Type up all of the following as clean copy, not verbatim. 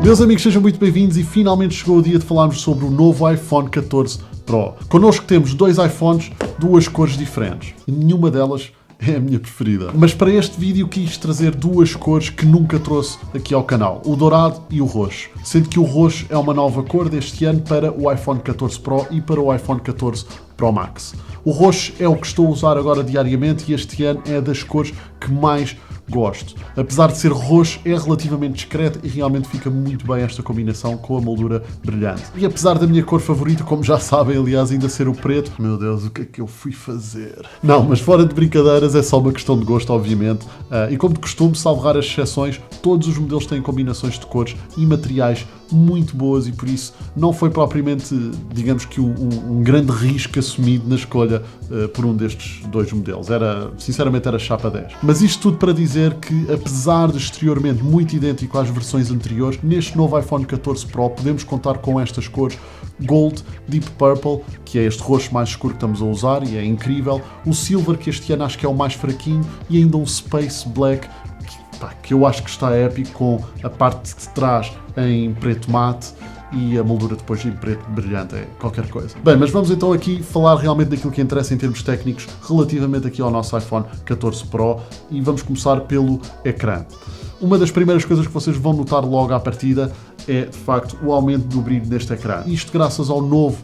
Meus amigos, sejam muito bem-vindos e finalmente chegou o dia de falarmos sobre o novo iPhone 14 Pro. Connosco temos dois iPhones, duas cores diferentes e nenhuma delas é a minha preferida. Mas para este vídeo quis trazer duas cores que nunca trouxe aqui ao canal, o dourado e o roxo. Sendo que o roxo é uma nova cor deste ano para o iPhone 14 Pro e para o iPhone 14 Pro Max. O roxo é o que estou a usar agora diariamente e este ano é das cores que mais gosto. Apesar de ser roxo, é relativamente discreto e realmente fica muito bem esta combinação com a moldura brilhante. E apesar da minha cor favorita, como já sabem, aliás, ainda ser o preto, meu Deus, o que é que eu fui fazer? Não, mas fora de brincadeiras, é só uma questão de gosto, obviamente. E como de costume, salvo raras exceções, todos os modelos têm combinações de cores e materiais muito boas e por isso não foi propriamente, digamos que um grande risco assumido na escolha por um destes dois modelos. Sinceramente era chapa 10. Mas isto tudo para dizer que, apesar de exteriormente muito idêntico às versões anteriores, neste novo iPhone 14 Pro podemos contar com estas cores Gold, Deep Purple, que é este roxo mais escuro que estamos a usar e é incrível, o Silver, que este ano acho que é o mais fraquinho, e ainda um Space Black, que eu acho que está épico, com a parte de trás em preto mate e a moldura depois em preto brilhante, é qualquer coisa. Bem, mas vamos então aqui falar realmente daquilo que interessa em termos técnicos relativamente aqui ao nosso iPhone 14 Pro e vamos começar pelo ecrã. Uma das primeiras coisas que vocês vão notar logo à partida é, de facto, o aumento do brilho neste ecrã. Isto graças ao novo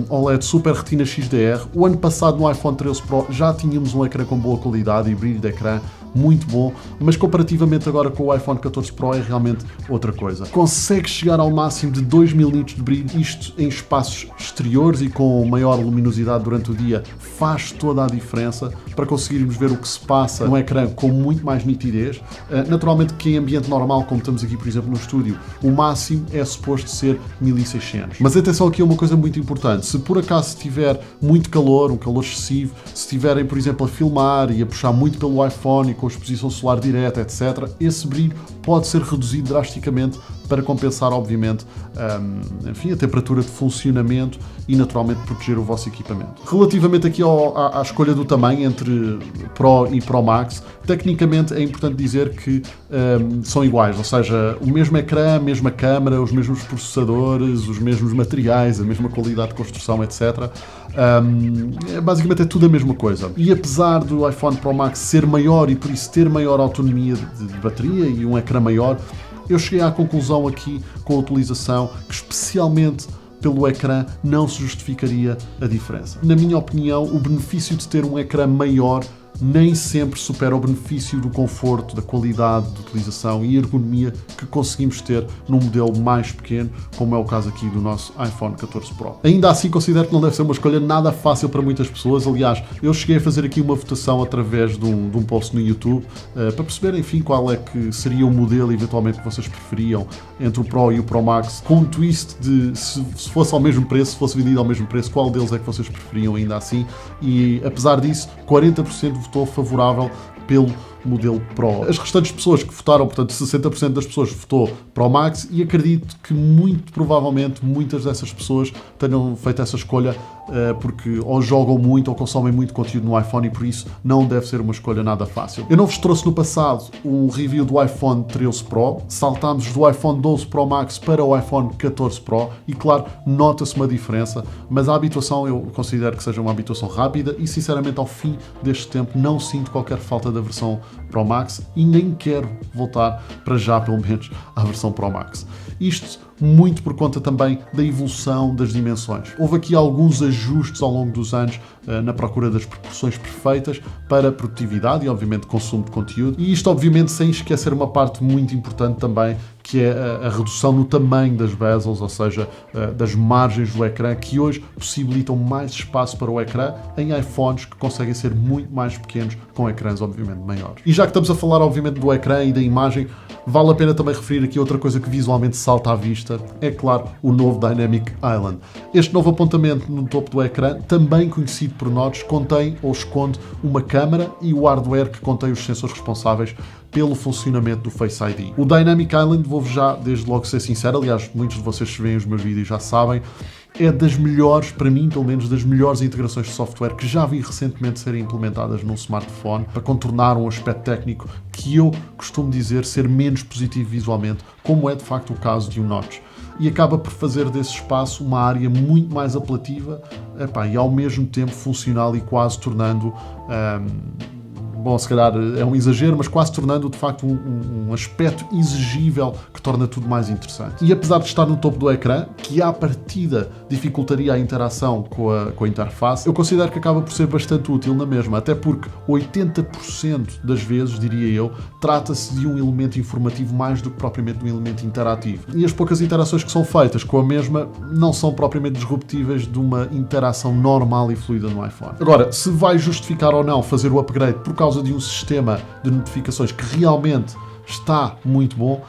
OLED Super Retina XDR. O ano passado no iPhone 13 Pro já tínhamos um ecrã com boa qualidade e brilho de ecrã muito bom, mas comparativamente agora com o iPhone 14 Pro é realmente outra coisa. Consegue chegar ao máximo de 2000 nits de brilho, isto em espaços exteriores e com maior luminosidade durante o dia faz toda a diferença para conseguirmos ver o que se passa no ecrã com muito mais nitidez. Naturalmente que em ambiente normal, como estamos aqui por exemplo no estúdio, o máximo é suposto ser 1600. Mas atenção aqui a uma coisa muito importante, se por acaso tiver muito calor, um calor excessivo, se estiverem por exemplo a filmar e a puxar muito pelo iPhone e com exposição solar direta, etc., esse brilho pode ser reduzido drasticamente para compensar, obviamente, a temperatura de funcionamento e, naturalmente, proteger o vosso equipamento. Relativamente aqui à escolha do tamanho entre Pro e Pro Max, tecnicamente é importante dizer que são iguais, ou seja, o mesmo ecrã, a mesma câmara, os mesmos processadores, os mesmos materiais, a mesma qualidade de construção, etc. Basicamente é tudo a mesma coisa. E apesar do iPhone Pro Max ser maior e por isso ter maior autonomia de bateria e um ecrã maior, eu cheguei à conclusão aqui, com a utilização, que especialmente pelo ecrã não se justificaria a diferença. Na minha opinião, o benefício de ter um ecrã maior nem sempre supera o benefício do conforto, da qualidade de utilização e ergonomia que conseguimos ter num modelo mais pequeno, como é o caso aqui do nosso iPhone 14 Pro. Ainda assim, considero que não deve ser uma escolha nada fácil para muitas pessoas. Aliás, eu cheguei a fazer aqui uma votação através de um post no YouTube para perceber, enfim, qual é que seria o modelo eventualmente que vocês preferiam entre o Pro e o Pro Max, com um twist de se fosse ao mesmo preço, se fosse vendido ao mesmo preço, qual deles é que vocês preferiam ainda assim. E apesar disso, 40% votou favorável pelo modelo Pro. As restantes pessoas que votaram, portanto 60% das pessoas votou Pro Max e acredito que muito provavelmente muitas dessas pessoas tenham feito essa escolha porque ou jogam muito ou consomem muito conteúdo no iPhone e por isso não deve ser uma escolha nada fácil. Eu não vos trouxe no passado um review do iPhone 13 Pro, saltámos do iPhone 12 Pro Max para o iPhone 14 Pro e claro, nota-se uma diferença, mas a habituação eu considero que seja uma habituação rápida e sinceramente ao fim deste tempo não sinto qualquer falta da versão Pro Max e nem quero voltar para já pelo menos à versão Pro Max. Isto muito por conta também da evolução das dimensões. Houve aqui alguns ajustes ao longo dos anos na procura das proporções perfeitas para produtividade e obviamente consumo de conteúdo e isto obviamente sem esquecer uma parte muito importante também que é a redução no tamanho das bezels, ou seja, das margens do ecrã, que hoje possibilitam mais espaço para o ecrã em iPhones que conseguem ser muito mais pequenos com ecrãs obviamente maiores. E já que estamos a falar obviamente do ecrã e da imagem, vale a pena também referir aqui outra coisa que visualmente salta à vista, é claro, o novo Dynamic Island. Este novo apontamento no topo do ecrã, também conhecido por nós, contém ou esconde uma câmara e o hardware que contém os sensores responsáveis pelo funcionamento do Face ID. O Dynamic Island, vou-vos já desde logo ser sincero, aliás, muitos de vocês que veem os meus vídeos já sabem, é das melhores, para mim pelo menos, das melhores integrações de software que já vi recentemente serem implementadas num smartphone para contornar um aspecto técnico que eu costumo dizer ser menos positivo visualmente, como é de facto o caso de um Notch. E acaba por fazer desse espaço uma área muito mais apelativa, e ao mesmo tempo funcional e quase tornando... bom, se calhar é um exagero, mas quase tornando de facto um aspecto exigível que torna tudo mais interessante. E apesar de estar no topo do ecrã, que à partida dificultaria a interação com a interface, eu considero que acaba por ser bastante útil na mesma, até porque 80% das vezes, diria eu, trata-se de um elemento informativo mais do que propriamente de um elemento interativo. E as poucas interações que são feitas com a mesma não são propriamente disruptíveis de uma interação normal e fluida no iPhone. Agora, se vai justificar ou não fazer o upgrade por causa de um sistema de notificações que realmente está muito bom,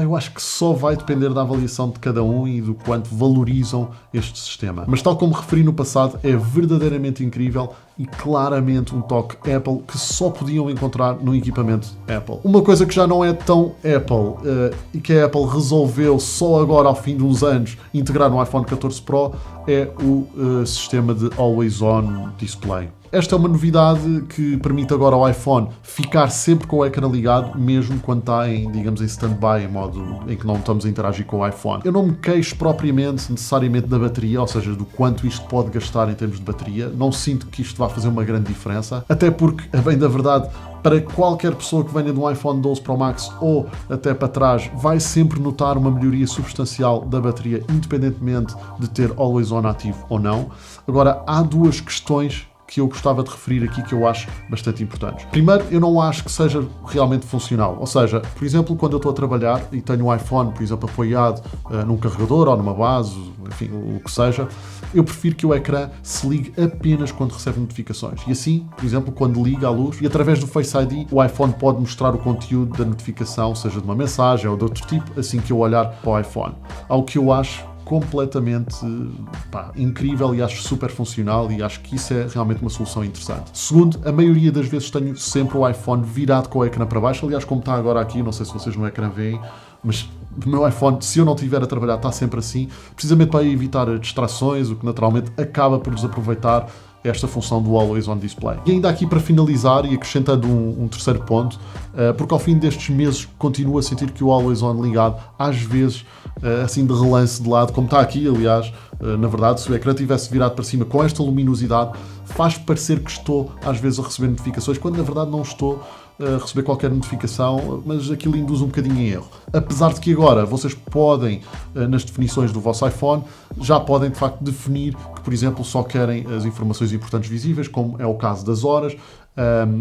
eu acho que só vai depender da avaliação de cada um e do quanto valorizam este sistema. Mas tal como referi no passado, é verdadeiramente incrível e claramente um toque Apple que só podiam encontrar no equipamento Apple. Uma coisa que já não é tão Apple e que a Apple resolveu só agora, ao fim de uns anos, integrar no iPhone 14 Pro é o sistema de Always On Display. Esta é uma novidade que permite agora ao iPhone ficar sempre com o ecrã ligado, mesmo quando está em, digamos, em stand-by, em modo em que não estamos a interagir com o iPhone. Eu não me queixo propriamente, necessariamente, da bateria, ou seja, do quanto isto pode gastar em termos de bateria. Não sinto que isto vá fazer uma grande diferença, até porque, a bem da verdade, para qualquer pessoa que venha de um iPhone 12 Pro Max ou até para trás, vai sempre notar uma melhoria substancial da bateria, independentemente de ter Always On ativo ou não. Agora, há duas questões que eu gostava de referir aqui que eu acho bastante importantes. Primeiro, eu não acho que seja realmente funcional. Ou seja, por exemplo, quando eu estou a trabalhar e tenho um iPhone, por exemplo, apoiado num carregador ou numa base, enfim, o que seja, eu prefiro que o ecrã se ligue apenas quando recebe notificações. E assim, por exemplo, quando liga a luz e através do Face ID, o iPhone pode mostrar o conteúdo da notificação, seja de uma mensagem ou de outro tipo, assim que eu olhar para o iPhone. Algo que eu acho completamente incrível e acho super funcional e acho que isso é realmente uma solução interessante. Segundo, a maioria das vezes tenho sempre o iPhone virado com o ecrã para baixo, aliás, como está agora aqui, não sei se vocês no ecrã veem, mas o meu iPhone, se eu não estiver a trabalhar, está sempre assim, precisamente para evitar distrações, o que naturalmente acaba por desaproveitar esta função do Always On Display. E ainda aqui para finalizar e acrescentando um terceiro ponto, porque ao fim destes meses continuo a sentir que o Always On ligado, às vezes, assim de relance de lado, como está aqui, aliás, na verdade, se o ecrã tivesse virado para cima com esta luminosidade, faz parecer que estou às vezes a receber notificações, quando na verdade não estou a receber qualquer notificação, mas aquilo induz um bocadinho em erro. Apesar de que agora vocês podem, nas definições do vosso iPhone, já podem de facto definir que, por exemplo, só querem as informações importantes visíveis, como é o caso das horas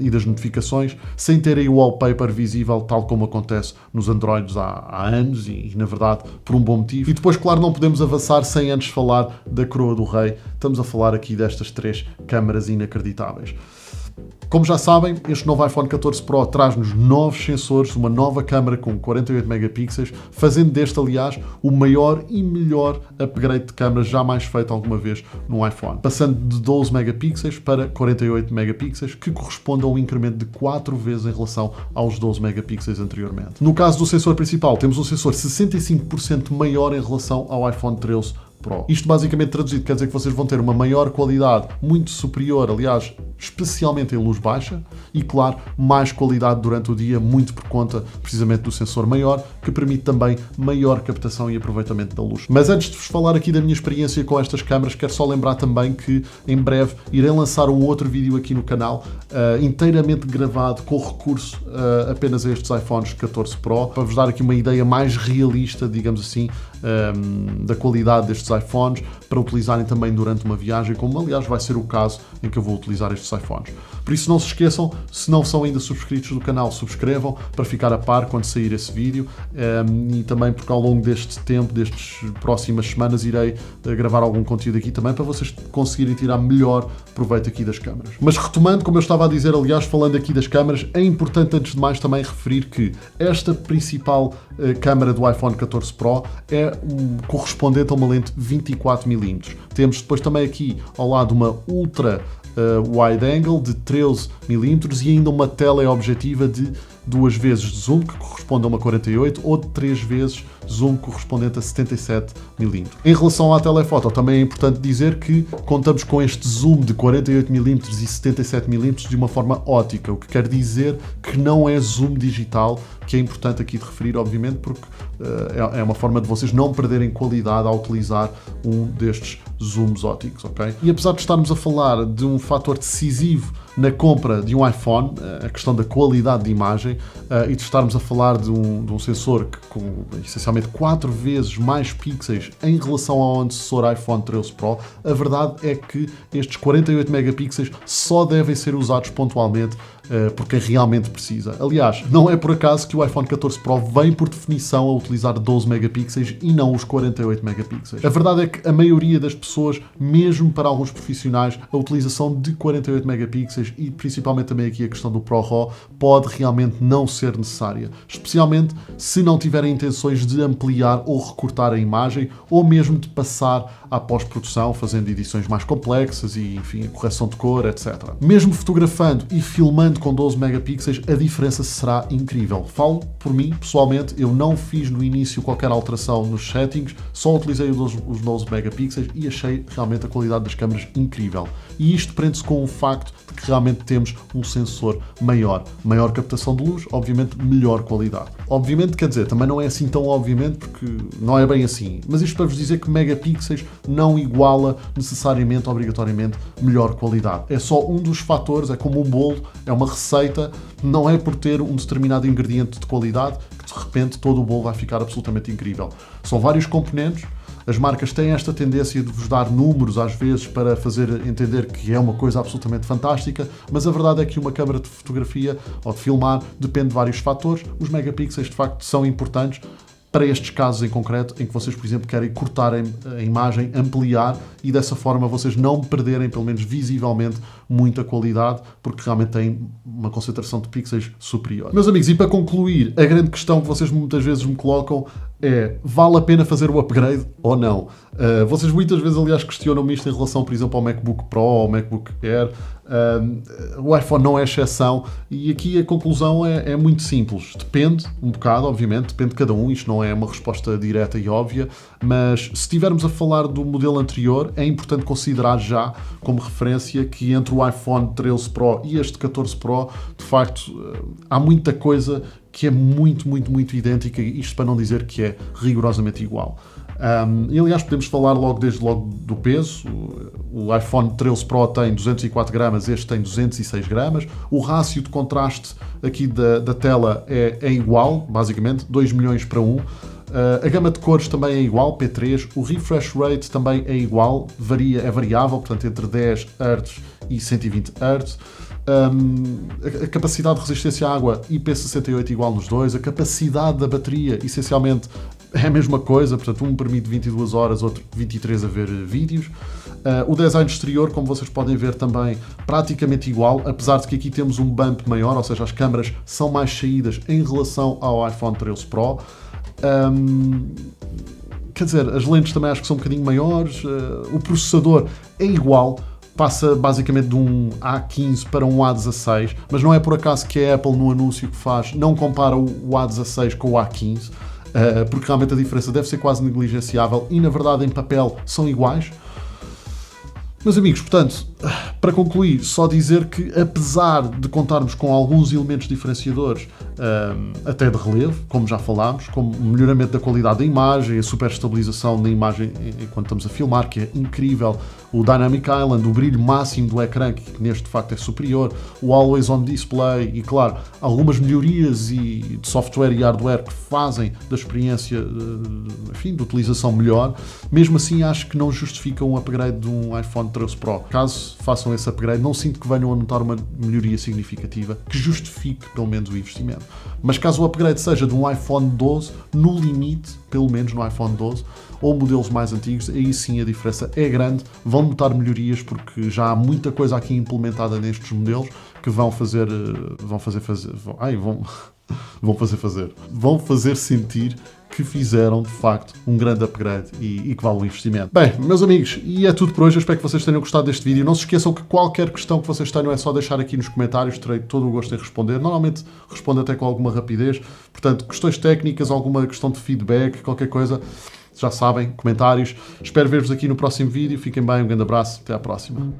e das notificações, sem terem o wallpaper visível, tal como acontece nos Androids há anos e, na verdade, por um bom motivo. E depois, claro, não podemos avançar sem antes falar da coroa do rei. Estamos a falar aqui destas 3 câmaras inacreditáveis. Como já sabem, este novo iPhone 14 Pro traz-nos novos sensores, uma nova câmara com 48 megapixels, fazendo deste, aliás, o maior e melhor upgrade de câmara jamais feito alguma vez num iPhone. Passando de 12 megapixels para 48 megapixels, que corresponde a um incremento de 4 vezes em relação aos 12 megapixels anteriormente. No caso do sensor principal, temos um sensor 65% maior em relação ao iPhone 13 Pro. Isto basicamente traduzido quer dizer que vocês vão ter uma maior qualidade, muito superior, aliás, especialmente em luz baixa e, claro, mais qualidade durante o dia, muito por conta precisamente do sensor maior, que permite também maior captação e aproveitamento da luz. Mas antes de vos falar aqui da minha experiência com estas câmaras, quero só lembrar também que em breve irei lançar um outro vídeo aqui no canal, inteiramente gravado com recurso apenas a estes iPhones 14 Pro, para vos dar aqui uma ideia mais realista, digamos assim, da qualidade destes iPhones, para utilizarem também durante uma viagem, como aliás vai ser o caso em que eu vou utilizar estes iPhones. Por isso não se esqueçam, se não são ainda subscritos do canal, subscrevam para ficar a par quando sair esse vídeo, e também porque ao longo deste tempo, destas próximas semanas, irei gravar algum conteúdo aqui também para vocês conseguirem tirar melhor proveito aqui das câmaras. Mas retomando, como eu estava a dizer, aliás, falando aqui das câmaras, é importante antes de mais também referir que esta principal câmara do iPhone 14 Pro é correspondente a uma lente 24mm. Temos depois também aqui ao lado uma ultra wide angle de 13mm e ainda uma teleobjetiva de 2 vezes de zoom, que corresponde a uma 48, ou de 3 vezes zoom correspondente a 77mm. Em relação à telefoto, também é importante dizer que contamos com este zoom de 48mm e 77mm de uma forma ótica, o que quer dizer que não é zoom digital, que é importante aqui de referir, obviamente, porque é uma forma de vocês não perderem qualidade ao utilizar um destes zooms ópticos, ok? E apesar de estarmos a falar de um fator decisivo na compra de um iPhone, a questão da qualidade de imagem, e de estarmos a falar de um sensor que com essencialmente 4 vezes mais pixels em relação ao antecessor iPhone 13 Pro, a verdade é que estes 48 megapixels só devem ser usados pontualmente por quem realmente precisa. Aliás, não é por acaso que o iPhone 14 Pro vem por definição a utilizar 12 megapixels e não os 48 megapixels. A verdade é que a maioria das pessoas, mesmo para alguns profissionais, a utilização de 48 megapixels e principalmente também aqui a questão do ProRAW pode realmente não ser necessária, especialmente se não tiverem intenções de ampliar ou recortar a imagem ou mesmo de passar à pós-produção, fazendo edições mais complexas e, enfim, a correção de cor, etc. Mesmo fotografando e filmando com 12 megapixels, a diferença será incrível. Falo por mim, pessoalmente, eu não fiz no início qualquer alteração nos settings, só utilizei os 12 megapixels e achei realmente a qualidade das câmaras incrível. E isto prende-se com o facto de que realmente temos um sensor maior captação de luz, obviamente melhor qualidade. Obviamente, quer dizer, também não é assim tão obviamente, porque não é bem assim, mas isto para vos dizer que megapixels não iguala necessariamente, obrigatoriamente, melhor qualidade. É só um dos fatores, é como um bolo, é uma receita, não é por ter um determinado ingrediente de qualidade que de repente todo o bolo vai ficar absolutamente incrível. São vários componentes. As marcas têm esta tendência de vos dar números às vezes para fazer entender que é uma coisa absolutamente fantástica, mas a verdade é que uma câmara de fotografia ou de filmar depende de vários fatores. Os megapixels de facto são importantes para estes casos em concreto, em que vocês, por exemplo, querem cortar a imagem, ampliar e dessa forma vocês não perderem, pelo menos visivelmente, muita qualidade, porque realmente têm uma concentração de pixels superior. Meus amigos, e para concluir, a grande questão que vocês muitas vezes me colocam é: vale a pena fazer o upgrade ou não? Vocês muitas vezes, aliás, questionam-me isto em relação, por exemplo, ao MacBook Pro ou ao MacBook Air. O iPhone não é exceção e aqui a conclusão é muito simples. Depende um bocado, obviamente, depende de cada um. Isto não é uma resposta direta e óbvia, mas se estivermos a falar do modelo anterior, é importante considerar já como referência que entre o iPhone 13 Pro e este 14 Pro, de facto, há muita coisa que é muito idêntica, isto para não dizer que é rigorosamente igual. E aliás, podemos falar desde logo do peso. O iPhone 13 Pro tem 204 gramas, este tem 206 gramas. O rácio de contraste aqui da tela é igual, basicamente, 2 milhões para 1. A gama de cores também é igual, P3. O refresh rate também é igual, é variável, portanto entre 10 Hz e 120 Hz. A capacidade de resistência à água IP68 igual nos dois. A capacidade da bateria, essencialmente, é a mesma coisa, portanto um permite 22 horas, outro 23 a ver vídeos. O design exterior, como vocês podem ver, também praticamente igual, apesar de que aqui temos um bump maior, ou seja, as câmaras são mais saídas em relação ao iPhone 13 Pro. Quer dizer, as lentes também acho que são um bocadinho maiores. O processador é igual, passa basicamente de um A15 para um A16, mas não é por acaso que a Apple, no anúncio que faz, não compara o A16 com o A15, porque realmente a diferença deve ser quase negligenciável e, na verdade, em papel são iguais. Meus amigos, portanto, para concluir, só dizer que, apesar de contarmos com alguns elementos diferenciadores, até de relevo, como já falámos, como o melhoramento da qualidade da imagem, a superestabilização da imagem enquanto estamos a filmar, que é incrível, o Dynamic Island, o brilho máximo do ecrã, que neste de facto é superior, o Always On Display e, claro, algumas melhorias de software e hardware que fazem da experiência, enfim, de utilização melhor, mesmo assim acho que não justifica um upgrade de um iPhone 13 Pro. Caso façam esse upgrade, não sinto que venham a notar uma melhoria significativa que justifique pelo menos o investimento. Mas caso o upgrade seja de um iPhone 12, no limite, pelo menos no iPhone 12, ou modelos mais antigos, aí sim a diferença é grande, vão notar melhorias porque já há muita coisa aqui implementada nestes modelos que vão vão fazer. Vão fazer sentir que fizeram, de facto, um grande upgrade e que vale o investimento. Bem, meus amigos, e é tudo por hoje. Eu espero que vocês tenham gostado deste vídeo. Não se esqueçam que qualquer questão que vocês tenham é só deixar aqui nos comentários. Terei todo o gosto em responder. Normalmente respondo até com alguma rapidez. Portanto, questões técnicas, alguma questão de feedback, qualquer coisa, já sabem, comentários. Espero ver-vos aqui no próximo vídeo. Fiquem bem, um grande abraço. Até à próxima.